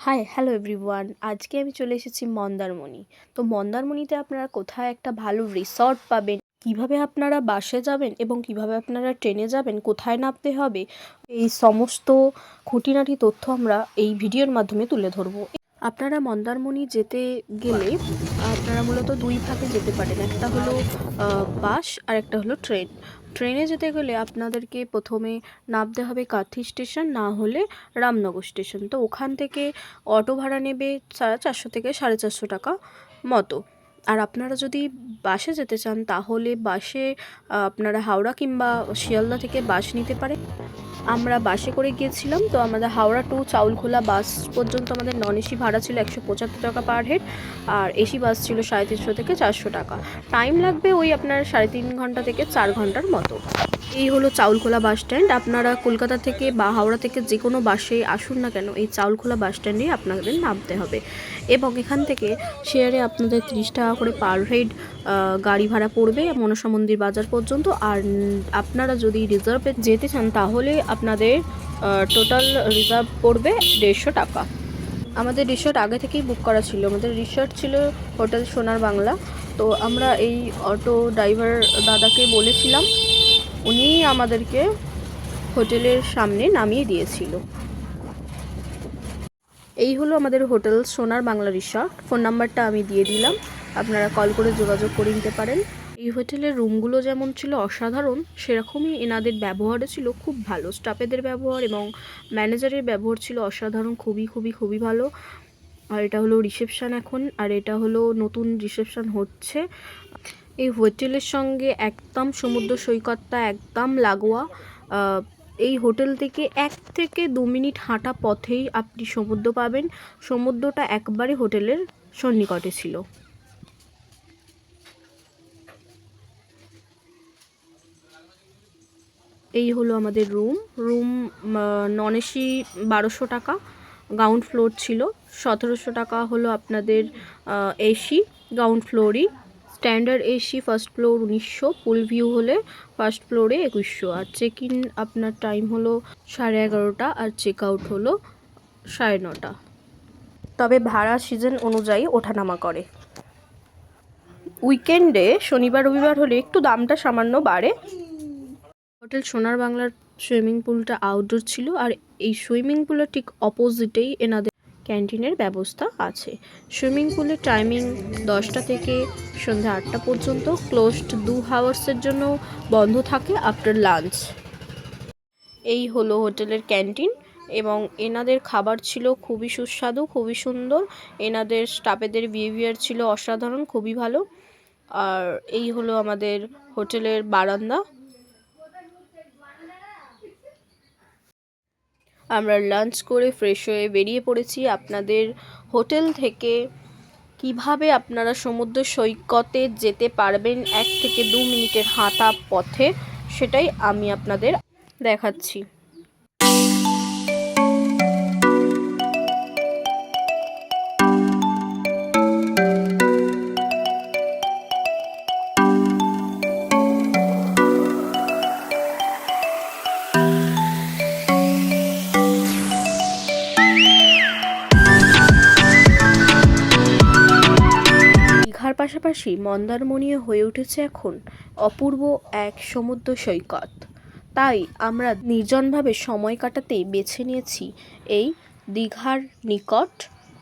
Hi hello everyone, আজকে আমি চলে এসেছি মন্দারমণি। তো মন্দারমণিতে আপনারা কোথায় একটা ভালো রিসর্ট পাবেন, কিভাবে আপনারা বাসে যাবেন এবং কিভাবে আপনারা ট্রেনে যাবেন, কোথায় নামতে হবে, এই সমস্ত খুঁটিনাটি তথ্য আমরা এই ভিডিওর মাধ্যমে তুলে ধরবো। আপনারা মন্দারমণি যেতে গেলে আপনারা মূলত দুই ভাগে যেতে পারেন, একটা হলো বাস আর একটা হলো ট্রেন। ট্রেনে যেতে গেলে আপনাদেরকে প্রথমে নামতে হবে কাঁথি স্টেশন, না হলে রামনগর স্টেশন। তো ওখান থেকে অটো ভাড়া নেবে 450 থেকে 450 টাকা মতো। আর আপনারা যদি বাসে যেতে চান তাহলে বাসে আপনারা হাওড়া কিংবা শিয়ালদা থেকে বাস নিতে পারেন। আমরা বাসে করে গিয়েছিলাম, তো আমাদের হাওড়া টু চাউলখোলা বাস পর্যন্ত আমাদের নন এসি ভাড়া ছিল 175 টাকা পার হেড, আর এসি বাস ছিল 350 থেকে 400 টাকা। টাইম লাগবে ওই আপনার 3.5 ঘন্টা থেকে 4 ঘন্টার মতো। এই হলো চাউলখোলা বাস স্ট্যান্ড। আপনারা কলকাতা থেকে বা হাওড়া থেকে যে কোনো বাসে আসুন না কেন, এই চাউলখোলা বাস স্ট্যান্ডে আপনাদের নামতে হবে এবং এখান থেকে শেয়ারে আপনাদের 30 টাকা করে পার হেড গাড়ি ভাড়া পড়বে মনসা মন্দির বাজার পর্যন্ত। আর আপনারা যদি রিজার্ভে যেতে চান তাহলে আপনাদের টোটাল রিজার্ভ পড়বে 150 টাকা। আমাদের রিসর্ট আগে থেকেই বুক করা ছিল, আমাদের রিসর্ট ছিল হোটেল সোনার বাংলা। তো আমরা এই অটো ড্রাইভার দাদাকে বলেছিলাম, উনি আমাদেরকে হোটেলের সামনে নামিয়ে দিয়েছিল। এই হলো আমাদের হোটেল সোনার বাংলা রিসর্ট। ফোন নাম্বারটা আমি দিয়ে দিলাম, আপনারা কল করে যোগাযোগ করে নিতে পারেন। এই হোটেলের রুমগুলো যেমন ছিল অসাধারণ, সেরকমই এনাদের ব্যবহারও ছিল খুব ভালো। স্টাফেদের ব্যবহার এবং ম্যানেজারের ব্যবহার ছিল অসাধারণ, খুবই খুবই খুবই ভালো। আর এটা হলো রিসেপশান এখন, আর এটা হলো নতুন রিসেপশান হচ্ছে। এই হোটেলের সঙ্গে একদম সমুদ্র সৈকতটা একদম লাগোয়া। এই হোটেল থেকে 1 থেকে 2 মিনিট হাঁটা পথেই আপনি সমুদ্র পাবেন। সমুদ্রটা একবারে হোটেলের সন্নিকটে ছিল। এই হলো আমাদের রুম নন এসি 1200 টাকা, গ্রাউন্ড ফ্লোর ছিল। 1700 টাকা হলো আপনাদের এসি গ্রাউন্ড ফ্লোরই। Standard AC first floor 1900, pool view হলে ফার্স্ট ফ্লোরে 2100। আর চেক ইন আপনার টাইম হলো 11:30 আর চেক আউট হলো 9:30। তবে ভাড়া সিজন অনুযায়ী ওঠানামা করে। উইকেন্ডে শনিবার রবিবার হলে একটু দামটা সামান্য বাড়ে। হোটেল সোনার বাংলার সুইমিং পুলটা আউটডোর ছিল, আর এই সুইমিং পুলের ঠিক অপোজিটেই এনাদের ক্যান্টিনের ব্যবস্থা আছে। সুইমিং পুলের টাইমিং 10টা থেকে সন্ধ্যা 8টা পর্যন্ত, ক্লোজড 2 আওয়ার্সের জন্য বন্ধ থাকে আফটার লাঞ্চ। এই হলো হোটেলের ক্যান্টিন এবং এনাদের খাবার ছিল খুবই সুস্বাদু, খুবই সুন্দর। এনাদের স্টাফেদের বিহেভিয়ার ছিল অসাধারণ, খুবই ভালো। আর এই হলো আমাদের হোটেলের বারান্দা। আমরা লাঞ্চ করে ফ্রেশ হয়ে বেরিয়ে পড়েছি। আপনাদের হোটেল থেকে কিভাবে আপনারা সমুদ্র সৈকতে যেতে পারবেন 1 থেকে 2 মিনিটের হাঁটা পথে, সেটাই আমি আপনাদের দেখাচ্ছি। দীঘার পাশাপাশি মন্দারমণিও হয়ে উঠেছে এখন অপূর্ব এক সমুদ্র সৈকত। তাই আমরা নির্জনভাবে সময় কাটাতে বেছে নিয়েছি এই দীঘার নিকট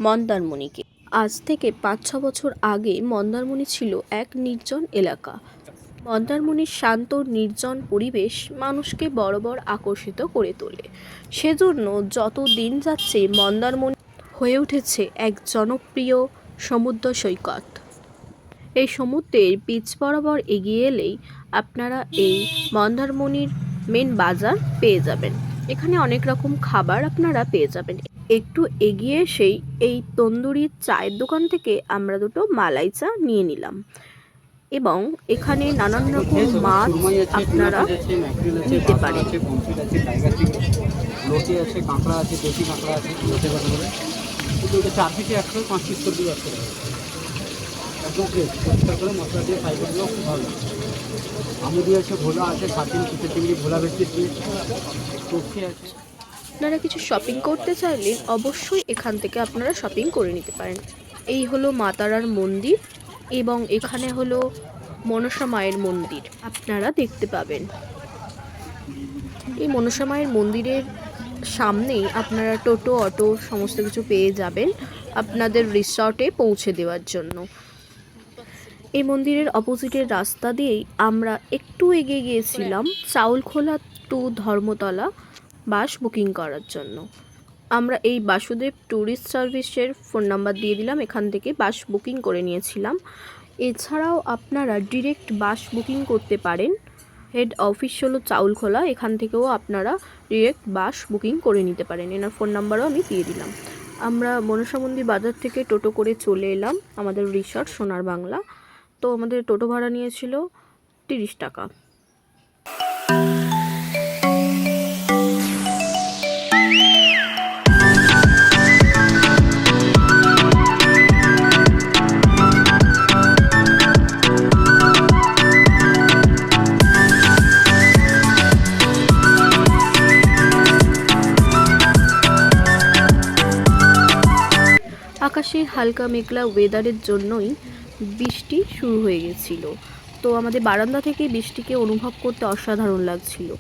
মন্দারমণিকে। আজ থেকে 5-6 বছর আগে মন্দারমণি ছিল এক নির্জন এলাকা। মন্দারমণির শান্ত নির্জন পরিবেশ মানুষকে বরাবর আকর্ষিত করে তোলে। সেজন্য যত দিন যাচ্ছে মন্দারমণি হয়ে উঠেছে এক জনপ্রিয় সমুদ্র সৈকত। এই সমুদ্রের বীচ বরাবর এগিয়ে এলেই আপনারা এই মন্দারমণির মেন বাজার পেয়ে যাবেন। এখানে অনেক রকম খাবার আপনারা পেয়ে যাবেন। একটু এগিয়ে এসেই এই তন্দুরি চায়ের দোকান থেকে আমরা দুটো মালাই চা নিয়ে নিলাম এবং এখানে নানান রকম মাছ আপনারা নিতে পারেন। কাঁকড়া আছে, দেশি কাঁকড়া আছে, কিন্তু ওটা 4 পিসে 100, 5 পিস করে দিয়ে আসতে হবে। একদম ফ্রেশ, পরিষ্কার করে মশলা দিয়ে ফ্রাই করলেও খুব ভালো। আমুদি আছে, ভোলা আছে, 7 চিংড়ি ভোলা ভেটকি, টপসি আছে। আপনারা কিছু শপিং করতে চাইলে অবশ্যই এখান থেকে আপনারা শপিং করে নিতে পারেন। এই হলো মা তারার মন্দির এবং এখানে হলো মনসা মায়ের মন্দির আপনারা দেখতে পাবেন। এই মনসা মায়ের মন্দিরের সামনেই আপনারা টোটো অটো সমস্ত কিছু পেয়ে যাবেন আপনাদের রিসর্টে পৌঁছে দেওয়ার জন্য। এই মন্দিরের অপোজিটের রাস্তা দিয়েই আমরা একটু এগিয়ে গিয়েছিলাম Chaulkhola two Dharmatala bus booking করার জন্য। আমরা এই বাসুদেব ট্যুরিস্ট সার্ভিসের ফোন নাম্বার দিয়ে দিলাম, এখান থেকে বাস বুকিং করে নিয়েছিলাম। এছাড়াও আপনারা ডিরেক্ট বাস বুকিং করতে পারেন। হেড অফিস হলো চাউলখোলা, এখান থেকেও আপনারা ডিরেক্ট বাস বুকিং করে নিতে পারেন। এনার ফোন নাম্বারও আমি দিয়ে দিলাম। আমরা মনসা মন্দির বাজার থেকে টোটো করে চলে এলাম আমাদের রিসর্ট সোনার বাংলা। তো আমাদের টোটো ভাড়া নিয়েছিল 30 টাকা। আকাশের হালকা মেঘলা ওয়েদারের জন্যই বৃষ্টি শুরু হয়ে গেছিল। তো আমাদের বারান্দা থেকে বৃষ্টিকে অনুভব করতে অসাধারণ লাগছিল।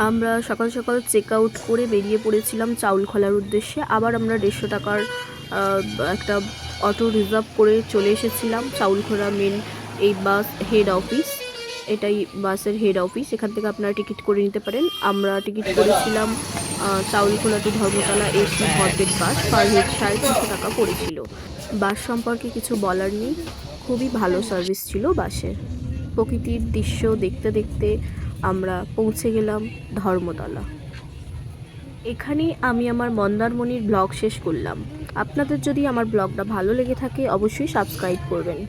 আমরা সকাল সকাল চেক আউট করে বেরিয়ে পড়েছিলাম চাউলখোলার উদ্দেশ্যে। আবার আমরা 150 টাকার একটা অটো রিজার্ভ করে চলে এসেছিলাম চাউলখোলা মেন এই বাস হেড অফিস। এটাই বাসের হেড অফিস, এখান থেকে আপনারা টিকিট করে নিতে পারেন। আমরা টিকিট করেছিলাম চাউলখোলা টু ধর্মতলা এসি ভরপেট বাস, পার হেড 350 টাকা পড়েছিল। বাস সম্পর্কে কিছু বলার নেই, খুবই ভালো সার্ভিস ছিল বাসের। প্রকৃতির দৃশ্য দেখতে দেখতে আমরা পৌঁছে গেলাম ধর্মতলা। এখানেই আমি আমার মন্দারমণির ব্লগ শেষ করলাম। আপনাদের যদি আমার ব্লগটা ভালো লেগে থাকে অবশ্যই সাবস্ক্রাইব করবেন।